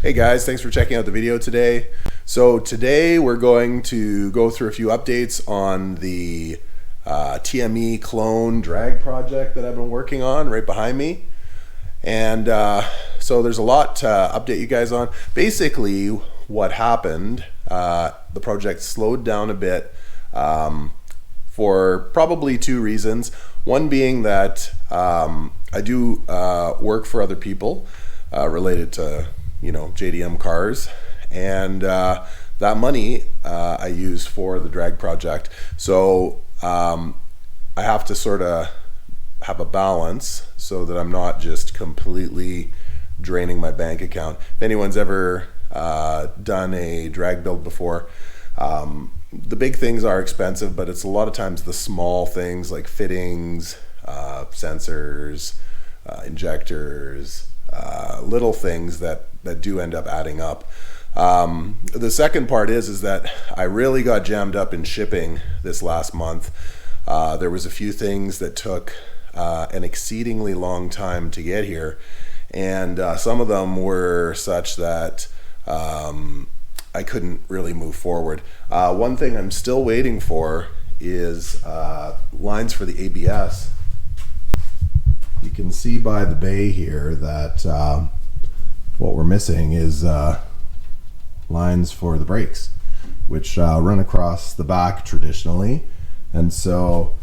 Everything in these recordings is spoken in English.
Hey guys, thanks for checking out the video today. So today we're going to go through a few updates on the TME clone drag project that I've been working on right behind me. And so there's a lot to update you guys on. Basically what happened, the project slowed down a bit for probably two reasons. One being that I do work for other people related to JDM cars, and that money I use for the drag project. So I have to sort of have a balance so that I'm not just completely draining my bank account. If anyone's ever done a drag build before, the big things are expensive, but it's a lot of times the small things like fittings, sensors, injectors, little things that do end up adding up. The second part is that I really got jammed up in shipping this last month. There was a few things that took an exceedingly long time to get here, and some of them were such that I couldn't really move forward. One thing I'm still waiting for is lines for the ABS. You can see by the bay here that what we're missing is lines for the brakes, which run across the back traditionally, and so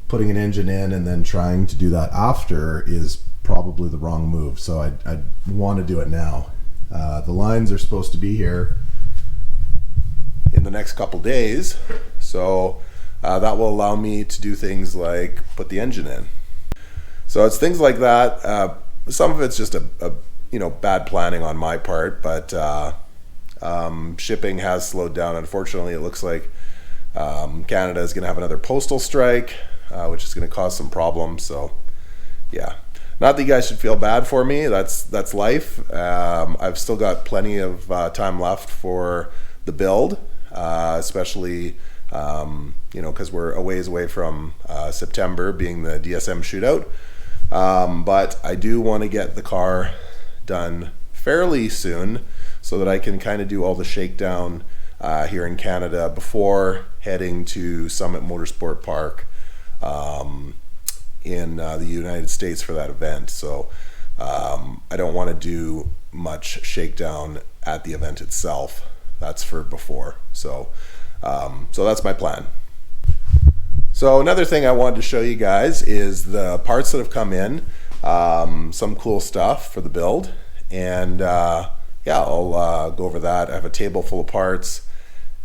putting an engine in and then trying to do that after is probably the wrong move. So I want to do it now. The lines are supposed to be here in the next couple days, so that will allow me to do things like put the engine in. So it's things like that. Some of it's just a bad planning on my part, but shipping has slowed down. Unfortunately, it looks like Canada is going to have another postal strike, which is going to cause some problems. So yeah, not that you guys should feel bad for me. That's life. I've still got plenty of time left for the build, especially because we're a ways away from September being the DSM shootout. But I do want to get the car done fairly soon so that I can kind of do all the shakedown here in Canada before heading to Summit Motorsport Park in the United States for that event. So I don't want to do much shakedown at the event itself. That's for before. So that's my plan. So another thing I wanted to show you guys is the parts that have come in, some cool stuff for the build, and yeah, I'll go over that. I have a table full of parts,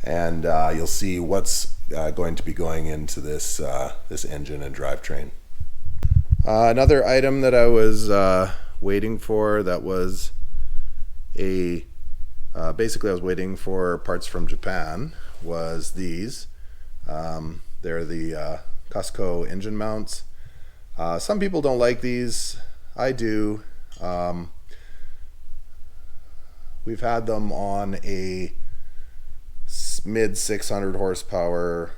and you'll see what's going to be going into this engine and drivetrain. Another item that I was waiting for, that was basically I was waiting for parts from Japan, was these. They're the Cusco engine mounts. Some people don't like these. I do. We've had them on a mid 600 horsepower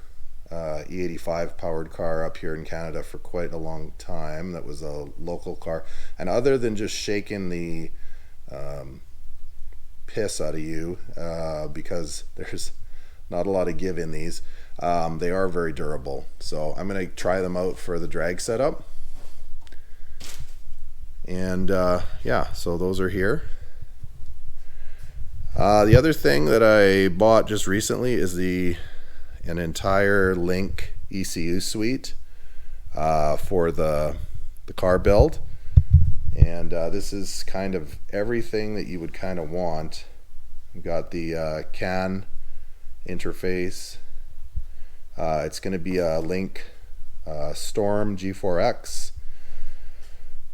E85 powered car up here in Canada for quite a long time. That was a local car, and other than just shaking the piss out of you because there's not a lot of give in these, they are very durable. So I'm going to try them out for the drag setup, and yeah, so those are here. The other thing that I bought just recently is an entire Link ECU suite for the car build, and this is kind of everything that you would kind of want. We've got the CAN interface. It's going to be a Link Storm G4X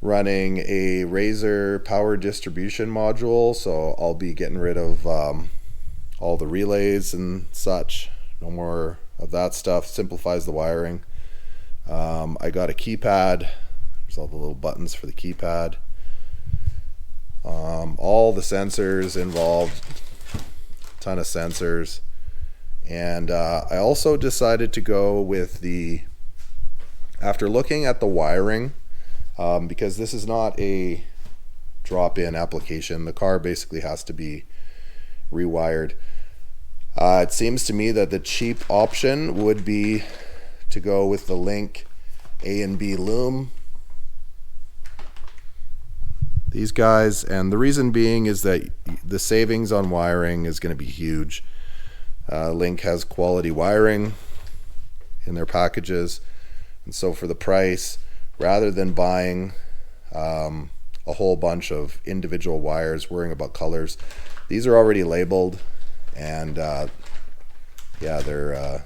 running a Razor power distribution module, so I'll be getting rid of all the relays and such. No more of that stuff. Simplifies the wiring. I got a keypad. There's all the little buttons for the keypad. All the sensors involved, ton of sensors. And I also decided to go with after looking at the wiring, because this is not a drop-in application. The car basically has to be rewired. It seems to me that the cheap option would be to go with the Link A and B loom. These guys, and the reason being is that the savings on wiring is going to be huge. Link has quality wiring in their packages, and so for the price, rather than buying a whole bunch of individual wires, worrying about colors, these are already labeled, and yeah, they're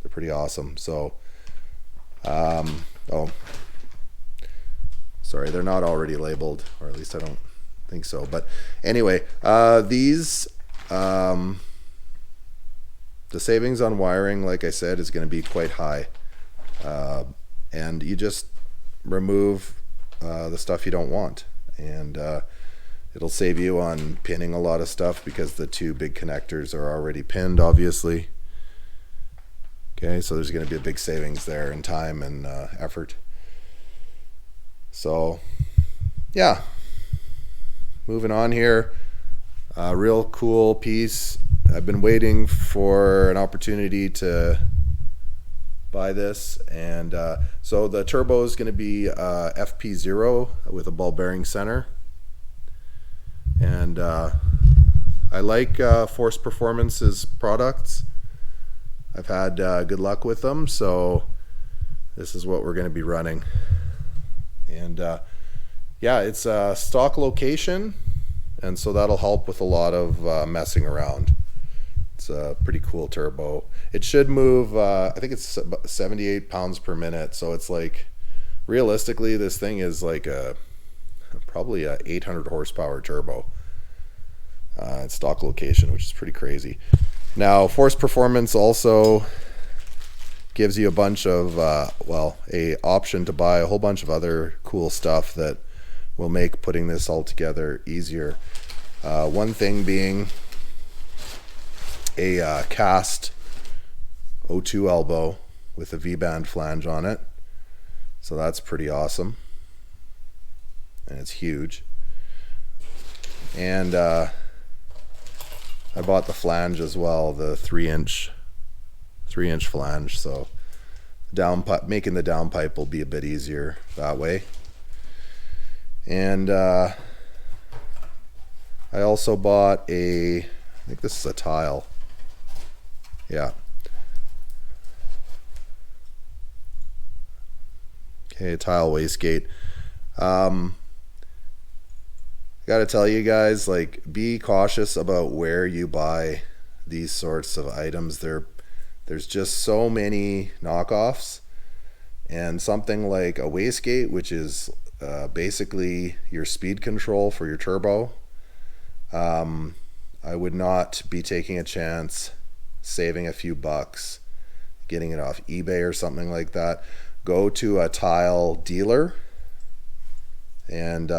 pretty awesome. So oh, sorry, they're not already labeled, or at least I don't think so. But anyway, these the savings on wiring, like I said, is going to be quite high, and you just remove the stuff you don't want, and it'll save you on pinning a lot of stuff because the two big connectors are already pinned, obviously. Okay, so there's going to be a big savings there in time and effort. So yeah, moving on here. Real cool piece. I've been waiting for an opportunity to buy this, and so the turbo is going to be FP0 with a ball bearing center, and I like Force Performance's products. I've had good luck with them, so this is what we're going to be running. And yeah, it's a stock location, and so that'll help with a lot of messing around. It's a pretty cool turbo. It should move, I think it's 78 pounds per minute, so it's like, realistically, this thing is like probably a 800 horsepower turbo. It's stock location, which is pretty crazy. Now, Force Performance also gives you a bunch of, well, a option to buy a whole bunch of other cool stuff that will make putting this all together easier. One thing being a cast O2 elbow with a V-band flange on it. So that's pretty awesome. And it's huge. And I bought the flange as well, the 3-inch flange, so making the downpipe will be a bit easier that way. And I also bought I think this is a tile. Yeah. Okay, tile wastegate. Gotta tell you guys, like, be cautious about where you buy these sorts of items. There's just so many knockoffs, and something like a wastegate, which is basically your speed control for your turbo, I would not be taking a chance saving a few bucks getting it off eBay or something like that. Go to a tile dealer and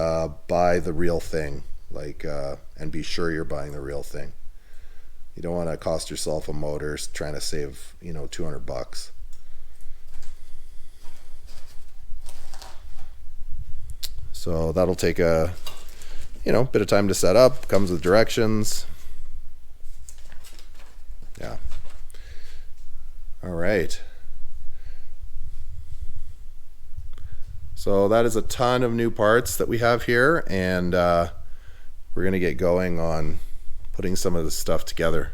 buy the real thing, like, and be sure you're buying the real thing. You don't want to cost yourself a motor trying to save, $200. So that'll take a bit of time to set up. Comes with directions. Yeah. All right. So that is a ton of new parts that we have here, and we're going to get going on putting some of this stuff together.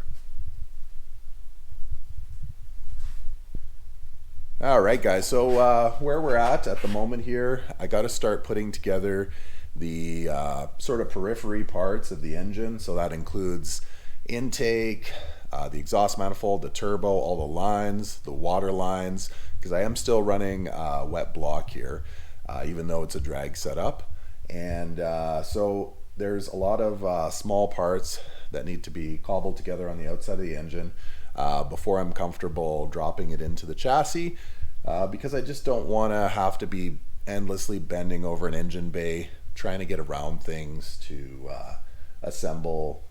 All right, guys, so where we're at the moment here, I got to start putting together the sort of periphery parts of the engine. So that includes intake, the exhaust manifold, the turbo, all the lines, the water lines, because I am still running wet block here. Even though it's a drag setup. And so there's a lot of small parts that need to be cobbled together on the outside of the engine before I'm comfortable dropping it into the chassis, because I just don't want to have to be endlessly bending over an engine bay trying to get around things to assemble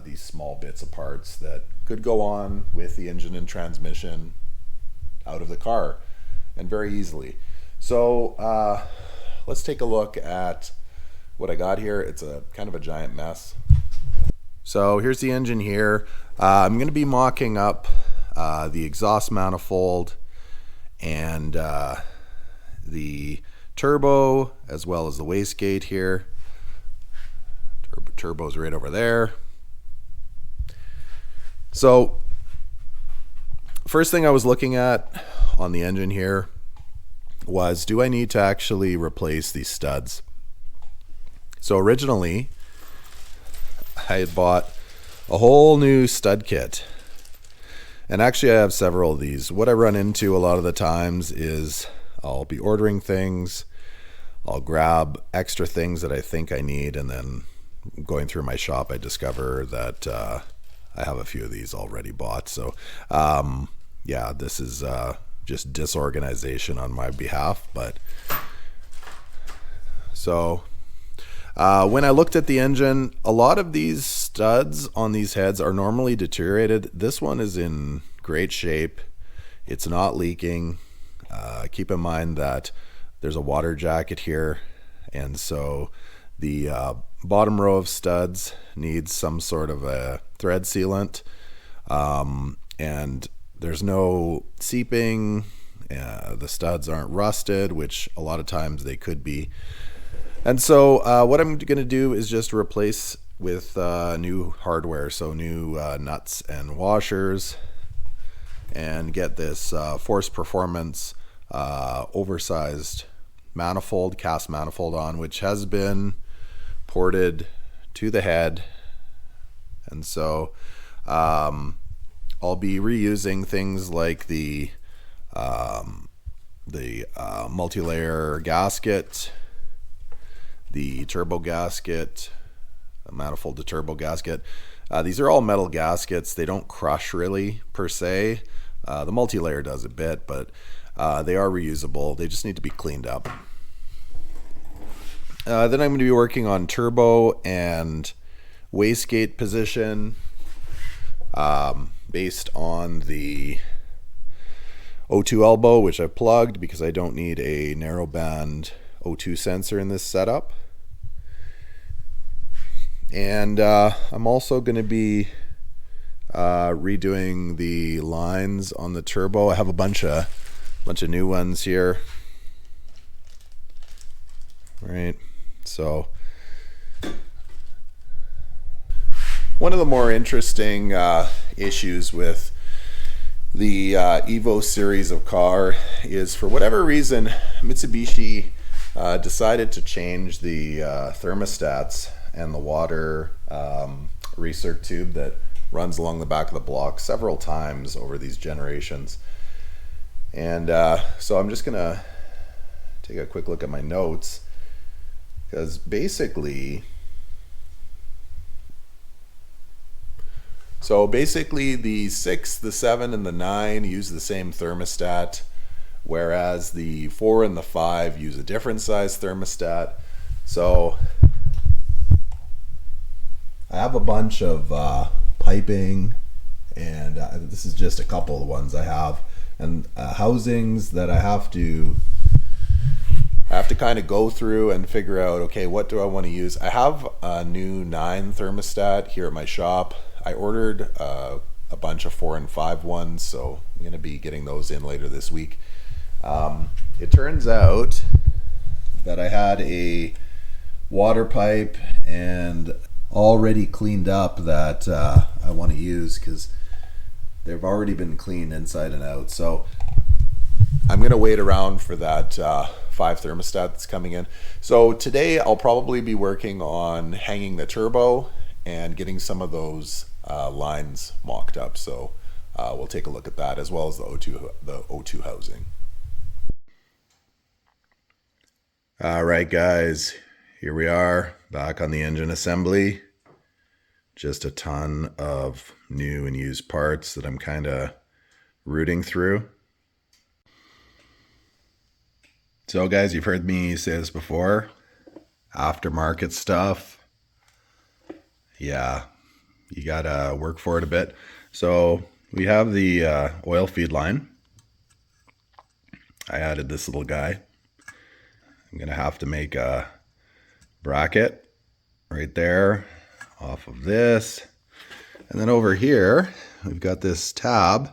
these small bits of parts that could go on with the engine and transmission out of the car, and very easily. So let's take a look at what I got here. It's a kind of a giant mess. So here's the engine here. I'm going to be mocking up the exhaust manifold and the turbo, as well as the wastegate here. Turbo's right over there. So first thing I was looking at on the engine here was, do I need to actually replace these studs? So originally I had bought a whole new stud kit, and actually I have several of these. What I run into a lot of the times is I'll be ordering things, I'll grab extra things that I think I need, and then going through my shop I discover that I have a few of these already bought. So yeah, this is just disorganization on my behalf. But so when I looked at the engine, a lot of these studs on these heads are normally deteriorated. This one is in great shape. It's not leaking. Keep in mind that there's a water jacket here, and so the bottom row of studs needs some sort of a thread sealant, and there's no seeping. The studs aren't rusted, which a lot of times they could be. And so what I'm going to do is just replace with new hardware, so new nuts and washers, and get this Force Performance oversized manifold, cast manifold on, which has been ported to the head. And so I'll be reusing things like the multi-layer gasket, the turbo gasket, a manifold to turbo gasket. These are all metal gaskets. They don't crush really per se. The multi-layer does a bit, but they are reusable. They just need to be cleaned up. Then I'm going to be working on turbo and wastegate position based on the O2 elbow, which I plugged because I don't need a narrowband O2 sensor in this setup. And I'm also going to be redoing the lines on the turbo. I have a bunch of new ones here. Right. So one of the more interesting issues with the Evo series of car is, for whatever reason, Mitsubishi decided to change the thermostats and the water recirc tube that runs along the back of the block several times over these generations. And so I'm just gonna take a quick look at my notes, because basically the 6, the 7, and the 9 use the same thermostat, whereas the 4 and the 5 use a different size thermostat. So I have a bunch of piping, and this is just a couple of the ones I have, and housings that I have to kind of go through and figure out, okay, what do I want to use? I have a new 9 thermostat here at my shop. I ordered a bunch of 4 and 5 ones, so I'm going to be getting those in later this week. It turns out that I had a water pipe and already cleaned up that I want to use, because they've already been cleaned inside and out. So I'm going to wait around for that 5 thermostat that's coming in. So today I'll probably be working on hanging the turbo and getting some of those lines mocked up. So we'll take a look at that, as well as the O2 housing. All right, guys, here we are back on the engine assembly. Just a ton of new and used parts that I'm kind of rooting through. So guys, you've heard me say this before, aftermarket stuff, yeah, you gotta work for it a bit. So we have the oil feed line. I added this little guy. I'm gonna have to make a bracket right there off of this. And then over here, we've got this tab.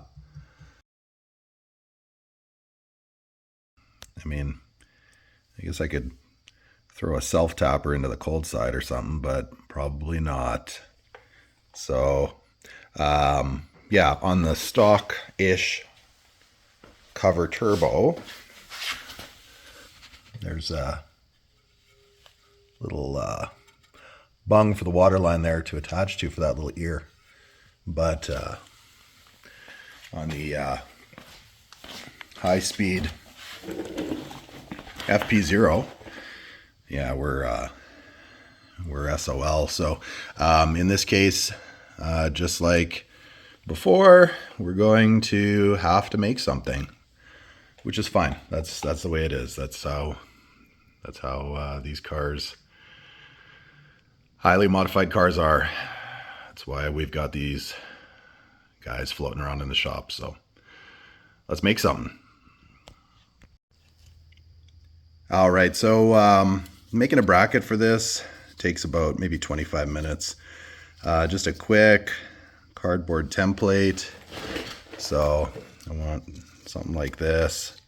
I mean, I guess I could throw a self-tapper into the cold side or something, but probably not. So, yeah, on the stock-ish cover turbo, there's a little bung for the water line there to attach to for that little ear. But on the high-speed FP0, yeah, we're SOL. So in this case, just like before, we're going to have to make something, which is fine. That's the way it is. That's how these cars, highly modified cars, are. That's why we've got these guys floating around in the shop. So let's make something. All right, so making a bracket for this takes about maybe 25 minutes. Just a quick cardboard template. So I want something like this.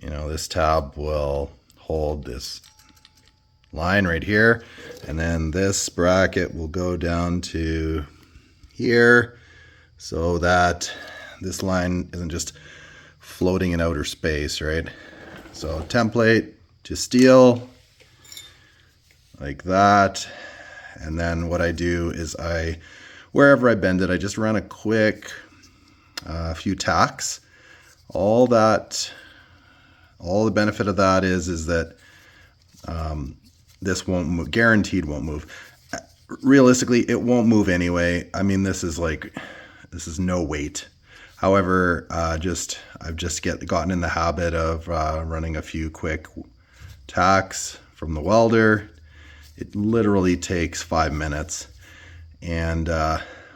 You know, this tab will hold this line right here, and then this bracket will go down to here so that this line isn't just floating in outer space, right? So template to steel like that, and then what I do is wherever I bend it, I just run a quick few tacks. All the benefit of that is that this won't move, guaranteed won't move. Realistically, it won't move anyway. I mean, this is no weight. However, I've just gotten in the habit of running a few quick tacks from the welder. It literally takes 5 minutes, and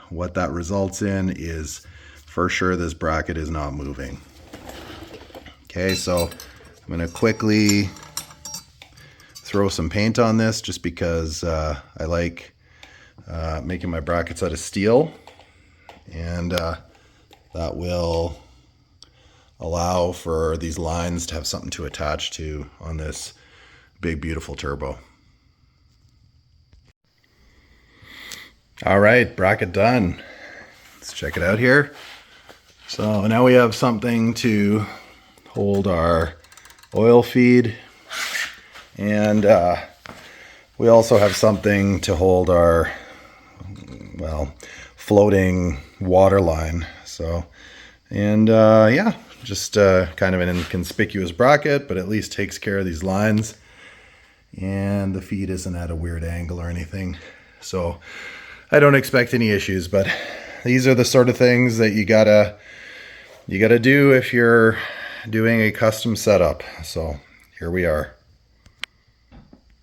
what that results in is, for sure, this bracket is not moving. Okay, so I'm going to quickly throw some paint on this just because I like making my brackets out of steel, and that will allow for these lines to have something to attach to on this big, beautiful turbo. All right, bracket done. Let's check it out here. So now we have something to hold our oil feed, and we also have something to hold our, well, floating water line. So, and yeah, just kind of an inconspicuous bracket, but at least takes care of these lines, and the feed isn't at a weird angle or anything. So I don't expect any issues, but these are the sort of things that you gotta do if you're doing a custom setup. So here we are.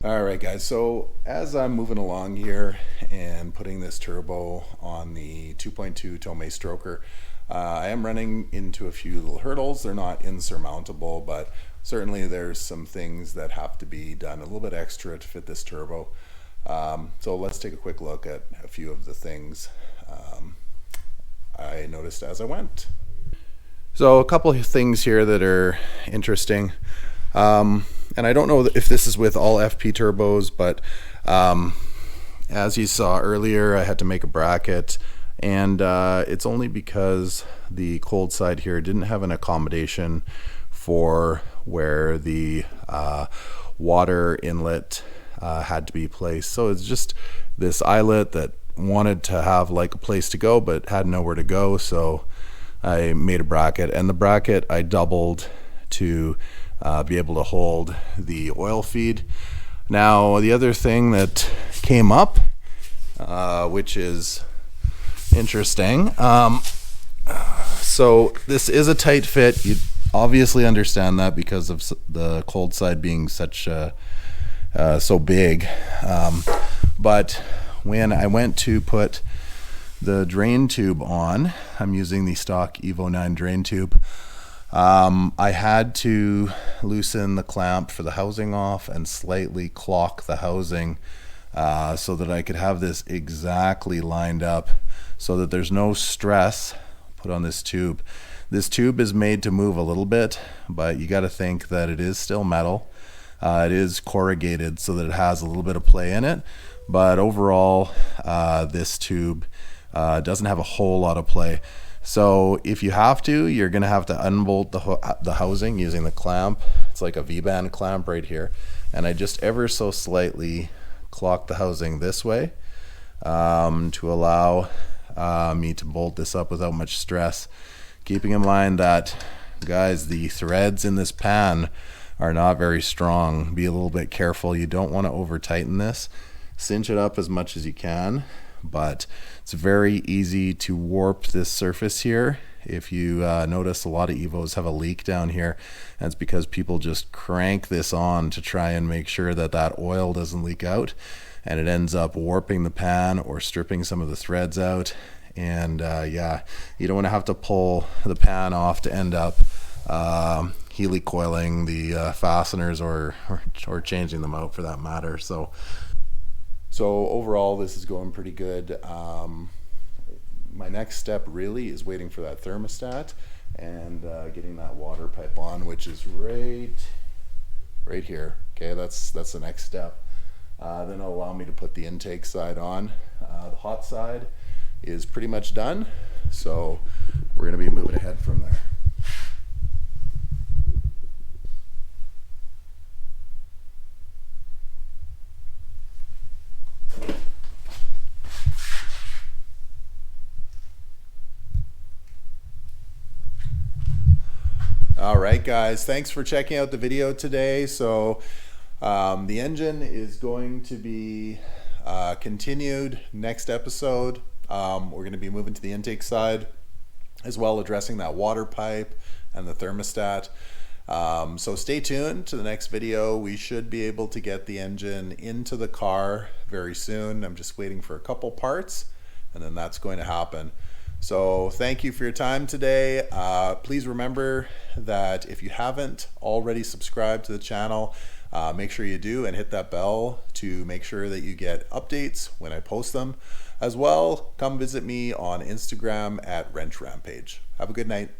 All right, guys, so as I'm moving along here and putting this turbo on the 2.2 Tommi stroker, I am running into a few little hurdles. They're not insurmountable, but certainly there's some things that have to be done a little bit extra to fit this turbo. So let's take a quick look at a few of the things I noticed as I went. So a couple of things here that are interesting. And I don't know if this is with all FP turbos, but as you saw earlier, I had to make a bracket, and it's only because the cold side here didn't have an accommodation for where the water inlet had to be placed. So it's just this eyelet that wanted to have like a place to go but had nowhere to go, so I made a bracket, and the bracket I doubled to be able to hold the oil feed. Now the other thing that came up, which is interesting, so this is a tight fit. You obviously understand that because of the cold side being such so big, but when I went to put the drain tube on, I'm using the stock Evo 9 drain tube, I had to loosen the clamp for the housing off and slightly clock the housing so that I could have this exactly lined up so that there's no stress put on this tube. This tube is made to move a little bit, but you got to think that it is still metal. It is corrugated so that it has a little bit of play in it, but overall this tube doesn't have a whole lot of play. So if you have to, you're going to have to unbolt the housing using the clamp. It's like a V-band clamp right here. And I just ever so slightly clock the housing this way to allow me to bolt this up without much stress. Keeping in mind that, guys, the threads in this pan are not very strong. Be a little bit careful. You don't want to over tighten this. Cinch it up as much as you can, but it's very easy to warp this surface here. If you notice, a lot of Evos have a leak down here, and it's because people just crank this on to try and make sure that that oil doesn't leak out, and it ends up warping the pan or stripping some of the threads out. And yeah, you don't want to have to pull the pan off to end up helicoiling the fasteners or changing them out for that matter. So overall, this is going pretty good. My next step really is waiting for that thermostat and getting that water pipe on, which is right here. Okay, that's the next step. Then it'll allow me to put the intake side on. The hot side is pretty much done, so we're going to be moving ahead from there. All right, guys, thanks for checking out the video today. So the engine is going to be continued next episode. We're going to be moving to the intake side as well, addressing that water pipe and the thermostat. So stay tuned to the next video. We should be able to get the engine into the car very soon. I'm just waiting for a couple parts, and then that's going to happen. So thank you for your time today. Please remember that if you haven't already subscribed to the channel, make sure you do and hit that bell to make sure that you get updates when I post them. As well, come visit me on Instagram at Wrench Rampage. Have a good night.